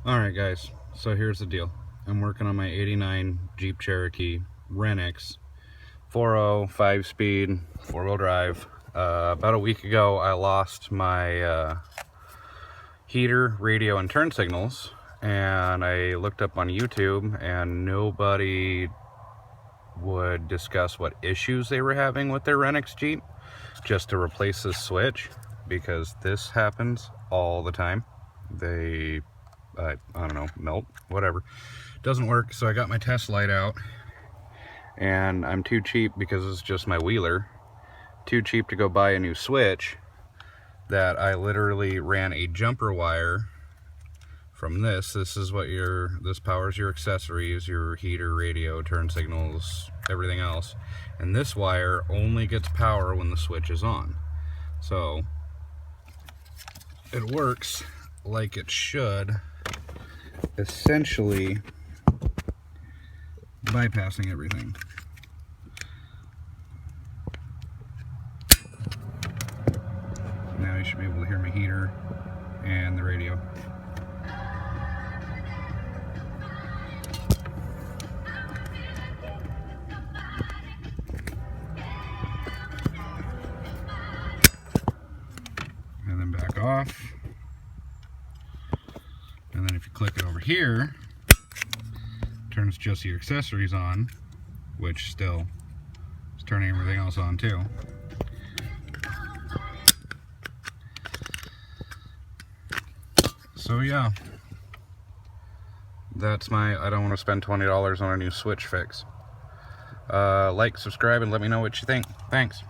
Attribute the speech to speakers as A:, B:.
A: Alright guys, so here's the deal. I'm working on my 89 Jeep Cherokee Renix 4.0 5-speed 4-wheel drive. About a week ago I lost my heater, radio, and turn signals, and I looked up on YouTube and nobody would discuss what issues they were having with their Renix Jeep just to replace this switch, because this happens all the time. I don't know, melt, whatever. Doesn't work, so I got my test light out, and I'm too cheap, because it's just my wheeler, too cheap to go buy a new switch, that I literally ran a jumper wire from this. This is what this powers your accessories, your heater, radio, turn signals, everything else. And this wire only gets power when the switch is on. So it works like it should, essentially bypassing everything. Now you should be able to hear my heater and the radio. And then back off. And then if you click it over here, it turns just your accessories on, which still is turning everything else on too. So yeah, that's my I don't want to spend $20 on a new switch fix. Like, subscribe, and let me know what you think. Thanks.